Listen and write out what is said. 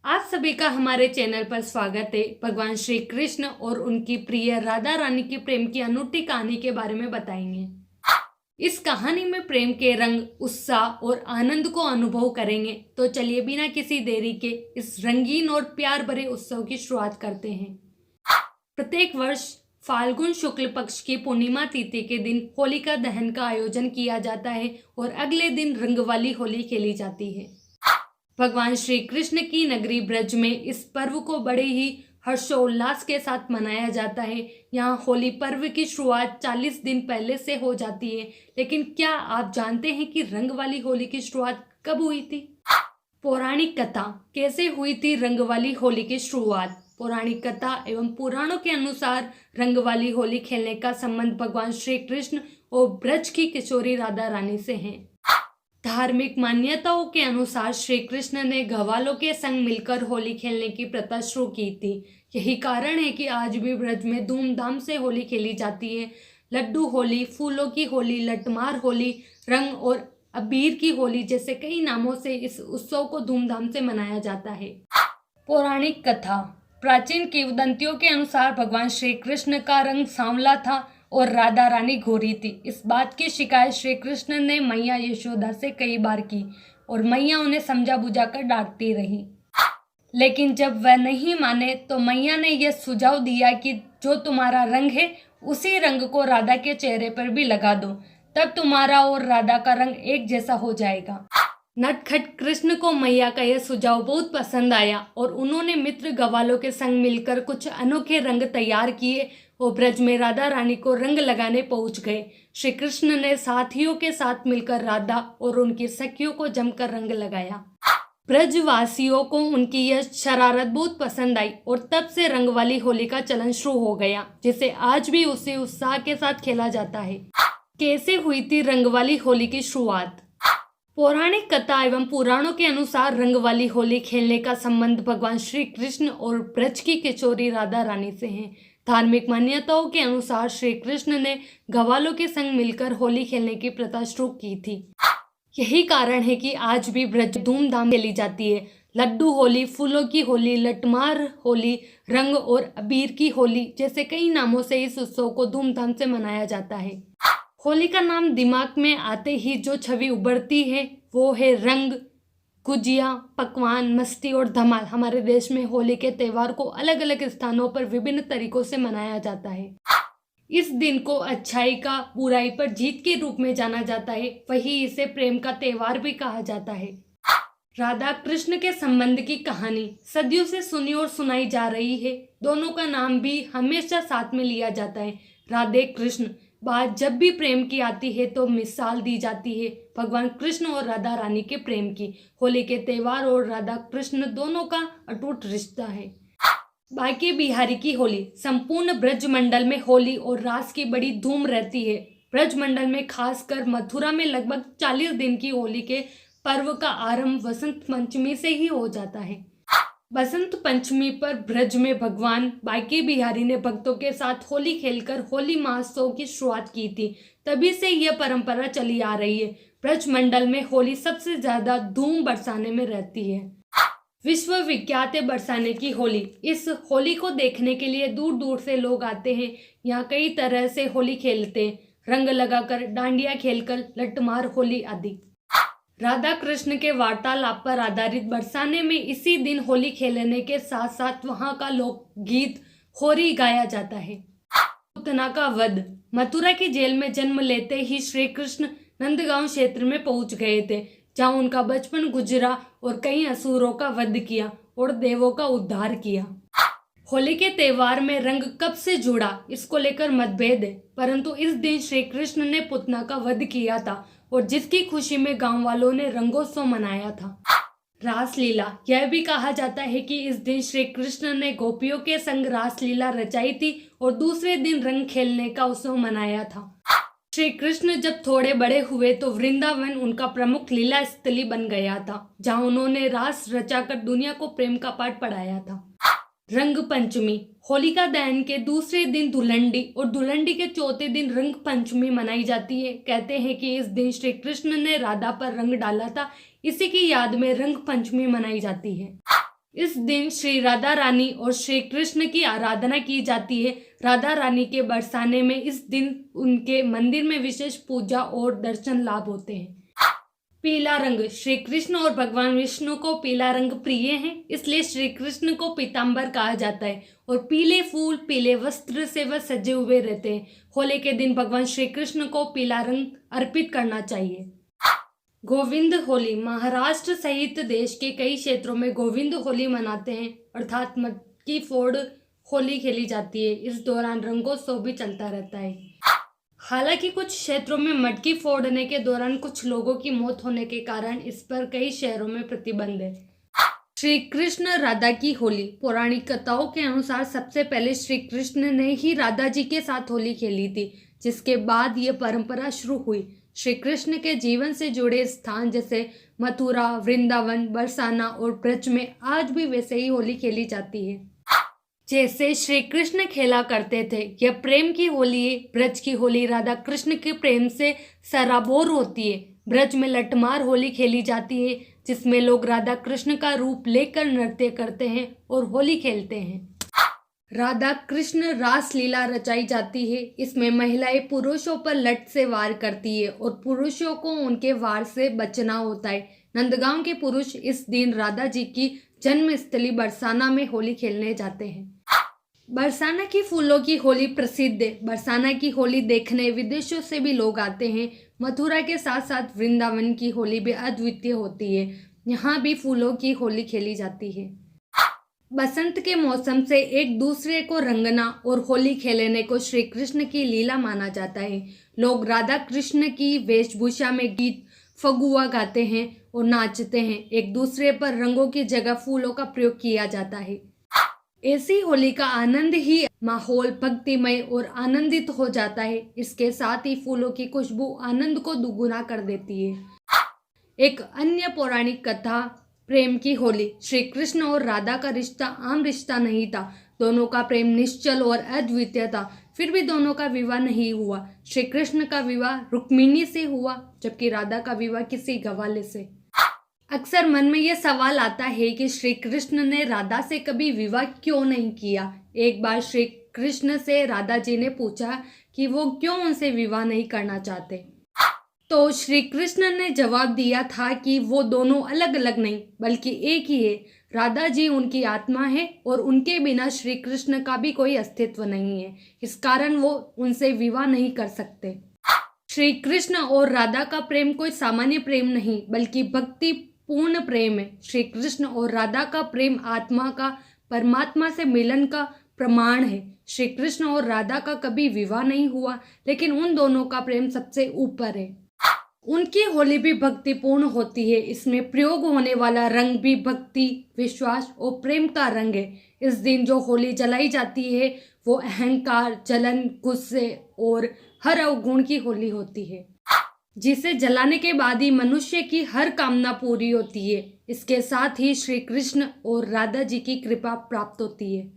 आप सभी का हमारे चैनल पर स्वागत है। भगवान श्री कृष्ण और उनकी प्रिय राधा रानी की प्रेम की अनूठी कहानी के बारे में बताएंगे। इस कहानी में प्रेम के रंग, उत्साह और आनंद को अनुभव करेंगे। तो चलिए बिना किसी देरी के इस रंगीन और प्यार भरे उत्सव की शुरुआत करते हैं। प्रत्येक वर्ष फाल्गुन शुक्ल पक्ष की पूर्णिमा तिथि के दिन होलिका दहन का आयोजन किया जाता है और अगले दिन रंग वाली होली खेली जाती है। भगवान श्री कृष्ण की नगरी ब्रज में इस पर्व को बड़े ही हर्षोल्लास के साथ मनाया जाता है। यहाँ होली पर्व की शुरुआत 40 दिन पहले से हो जाती है। लेकिन क्या आप जानते हैं कि रंग वाली होली की शुरुआत कब हुई थी? पौराणिक कथा। कैसे हुई थी रंग वाली होली की शुरुआत? पौराणिक कथा एवं पुराणों के अनुसार रंग वाली होली खेलने का संबंध भगवान श्री कृष्ण और ब्रज की किशोरी राधा रानी से है। धार्मिक मान्यताओं के अनुसार श्री कृष्ण ने ग्वालों के संग मिलकर होली खेलने की प्रथा शुरू की थी। यही कारण है कि आज भी ब्रज में धूमधाम से होली खेली जाती है। लड्डू होली, फूलों की होली, लठमार होली, रंग और अबीर की होली जैसे कई नामों से इस उत्सव को धूमधाम से मनाया जाता है। पौराणिक कथा। प्राचीन किंवदंतियों के अनुसार भगवान श्री कृष्ण का रंग सांवला था और राधा रानी गोरी थी। इस बात की शिकायत श्री कृष्ण ने मैया यशोदा से कई बार की और मैया उन्हें समझा बुझा कर डांटती रही। लेकिन जब वह नहीं माने तो मैया ने यह सुझाव दिया कि जो तुम्हारा रंग है उसी रंग को राधा के चेहरे पर भी लगा दो, तब तुम्हारा और राधा का रंग एक जैसा हो जाएगा। नटखट कृष्ण को मैया का यह सुझाव बहुत पसंद आया और उन्होंने मित्र ग्वालों के संग मिलकर कुछ अनोखे रंग तैयार किए और ब्रज में राधा रानी को रंग लगाने पहुंच गए। श्री कृष्ण ने साथियों के साथ मिलकर राधा और उनकी सखियों को जमकर रंग लगाया। ब्रजवासियों को उनकी यह शरारत बहुत पसंद आई और तब से रंग वाली होली का चलन शुरू हो गया, जिसे आज भी उसी उत्साह के साथ खेला जाता है। कैसे हुई थी रंग वाली होली की शुरुआत? पौराणिक कथा एवं पुराणों के अनुसार रंग वाली होली खेलने का संबंध भगवान श्री कृष्ण और ब्रज की किशोरी राधा रानी से है। धार्मिक मान्यताओं के अनुसार श्री कृष्ण ने ग्वालों के संग मिलकर होली खेलने की प्रथा शुरू की थी। यही कारण है कि आज भी ब्रज धूमधाम खेली जाती है। लड्डू होली, फूलों की होली, लठमार होली, रंग और अबीर की होली जैसे कई नामों से इस उत्सव को धूमधाम से मनाया जाता है। होली का नाम दिमाग में आते ही जो छवि उभरती है वो है रंग, गुजिया, पकवान, मस्ती और धमाल। हमारे देश में होली के त्यौहार को अलग अलग स्थानों पर विभिन्न तरीकों से मनाया जाता है। इस दिन को अच्छाई का बुराई पर जीत के रूप में जाना जाता है। वही इसे प्रेम का त्यौहार भी कहा जाता है। राधा कृष्ण के संबंध की कहानी सदियों से सुनी और सुनाई जा रही है। दोनों का नाम भी हमेशा साथ में लिया जाता है, राधे कृष्ण। बात जब भी प्रेम की आती है तो मिसाल दी जाती है भगवान कृष्ण और राधा रानी के प्रेम की। होली के त्यौहार और राधा कृष्ण दोनों का अटूट रिश्ता है। बांके बिहारी की होली। संपूर्ण ब्रज मंडल में होली और रास की बड़ी धूम रहती है। ब्रज मंडल में खासकर मथुरा में लगभग 40 दिन की होली के पर्व का आरंभ वसंत पंचमी से ही हो जाता है। बसंत पंचमी पर ब्रज में भगवान बांके बिहारी ने भक्तों के साथ होली खेलकर होली महोत्सव की शुरुआत की थी। तभी से यह परंपरा चली आ रही है। ब्रज मंडल में होली सबसे ज्यादा धूम बरसाने में रहती है। विश्व विख्यात है बरसाने की होली। इस होली को देखने के लिए दूर दूर से लोग आते हैं। यहाँ कई तरह से होली खेलते हैं, रंग लगाकर, डांडिया खेलकर, लठमार होली आदि। राधा कृष्ण के वार्तालाप पर आधारित बरसाने में इसी दिन होली खेलने के साथ साथ वहां का लोकगीत होरी गाया जाता है। पूतना का वध। मथुरा की जेल में जन्म लेते ही श्री कृष्ण नंदगांव क्षेत्र में पहुंच गए थे, जहां उनका बचपन गुजरा और कई असुरों का वध किया और देवों का उद्धार किया। होली के त्यौहार में रंग कब से जुड़ा, इसको लेकर मतभेद है, परंतु इस दिन श्री कृष्ण ने पूतना का वध किया था और जिसकी खुशी में गांव वालों ने रंगोत्सव मनाया था। रासलीला। यह भी कहा जाता है कि इस दिन श्री कृष्ण ने गोपियों के संग रासलीला रचाई थी और दूसरे दिन रंग खेलने का उत्सव मनाया था। श्री कृष्ण जब थोड़े बड़े हुए तो वृंदावन उनका प्रमुख लीला स्थली बन गया था, जहां उन्होंने रास रचाकर दुनिया को प्रेम का पाठ पढ़ाया था। रंग पंचमी। होलिका दहन के दूसरे दिन धुलंडी और धुलंडी के चौथे दिन रंग पंचमी मनाई जाती है। कहते हैं कि इस दिन श्री कृष्ण ने राधा पर रंग डाला था, इसी की याद में रंग पंचमी मनाई जाती है। इस दिन श्री राधा रानी और श्री कृष्ण की आराधना की जाती है। राधा रानी के बरसाने में इस दिन उनके मंदिर में विशेष पूजा और दर्शन लाभ होते हैं। पीला रंग, श्री कृष्ण और भगवान विष्णु को पीला रंग प्रिय है, इसलिए श्री कृष्ण को पीताम्बर कहा जाता है और पीले फूल पीले वस्त्र से वह सजे हुए रहते हैं। होली के दिन भगवान श्री कृष्ण को पीला रंग अर्पित करना चाहिए। गोविंद होली, महाराष्ट्र सहित देश के कई क्षेत्रों में गोविंद होली मनाते हैं, अर्थात मटकी फोड़ होली खेली जाती है। इस दौरान रंगोत्सव भी चलता रहता है। हालांकि कुछ क्षेत्रों में मटकी फोड़ने के दौरान कुछ लोगों की मौत होने के कारण इस पर कई शहरों में प्रतिबंध है। श्री कृष्ण राधा की होली, पौराणिक कथाओं के अनुसार सबसे पहले श्री कृष्ण ने ही राधा जी के साथ होली खेली थी, जिसके बाद ये परंपरा शुरू हुई। श्री कृष्ण के जीवन से जुड़े स्थान जैसे मथुरा, वृंदावन, बरसाना और ब्रज में आज भी वैसे ही होली खेली जाती है जैसे श्री कृष्ण खेला करते थे। यह प्रेम की होली है। ब्रज की होली राधा कृष्ण के प्रेम से सराबोर होती है। ब्रज में लठमार होली खेली जाती है, जिसमें लोग राधा कृष्ण का रूप लेकर नृत्य करते हैं और होली खेलते हैं। राधा कृष्ण रास लीला रचाई जाती है। इसमें महिलाएं पुरुषों पर लठ से वार करती है और पुरुषों को उनके वार से बचना होता है। नंदगांव के पुरुष इस दिन राधा जी की जन्मस्थली बरसाना में होली खेलने जाते हैं। बरसाना की फूलों की होली प्रसिद्ध है। बरसाना की होली देखने विदेशों से भी लोग आते हैं। मथुरा के साथ साथ वृंदावन की होली भी अद्वितीय होती है। यहाँ भी फूलों की होली खेली जाती है। बसंत के मौसम से एक दूसरे को रंगना और होली खेलने को श्री कृष्ण की लीला माना जाता है। लोग राधा कृष्ण की वेशभूषा में गीत फगुआ गाते हैं और नाचते हैं। एक दूसरे पर रंगों की जगह फूलों का प्रयोग किया जाता है। ऐसी होली का आनंद ही माहौल भक्तिमय और आनंदित हो जाता है। इसके साथ ही फूलों की खुशबू आनंद को दुगुना कर देती है। एक अन्य पौराणिक कथा प्रेम की होली। श्री कृष्ण और राधा का रिश्ता आम रिश्ता नहीं था। दोनों का प्रेम निश्चल और अद्वितीय था। फिर भी दोनों का विवाह नहीं हुआ। श्री कृष्ण का विवाह रुक्मिणी से हुआ, जबकि राधा का विवाह किसी गवाले से। अक्सर मन में यह सवाल आता है कि श्री कृष्ण ने राधा से कभी विवाह क्यों नहीं किया। एक बार श्री कृष्ण से राधा जी ने पूछा कि वो क्यों उनसे विवाह नहीं करना चाहते, तो श्री कृष्ण ने जवाब दिया था कि वो दोनों अलग अलग नहीं बल्कि एक ही है। राधा जी उनकी आत्मा है और उनके बिना श्री कृष्ण का भी कोई अस्तित्व नहीं है। इस कारण वो उनसे विवाह नहीं कर सकते। श्री कृष्ण और राधा का प्रेम कोई सामान्य प्रेम नहीं बल्कि भक्ति पूर्ण प्रेम है। श्री कृष्ण और राधा का प्रेम आत्मा का परमात्मा से मिलन का प्रमाण है। श्री कृष्ण और राधा का कभी विवाह नहीं हुआ, लेकिन उन दोनों का प्रेम सबसे ऊपर है। उनकी होली भी भक्तिपूर्ण होती है। इसमें प्रयोग होने वाला रंग भी भक्ति, विश्वास और प्रेम का रंग है। इस दिन जो होली जलाई जाती है वो अहंकार, जलन, गुस्से और हर अवगुण की होली होती है, जिसे जलाने के बाद ही मनुष्य की हर कामना पूरी होती है। इसके साथ ही श्री कृष्ण और राधा जी की कृपा प्राप्त होती है।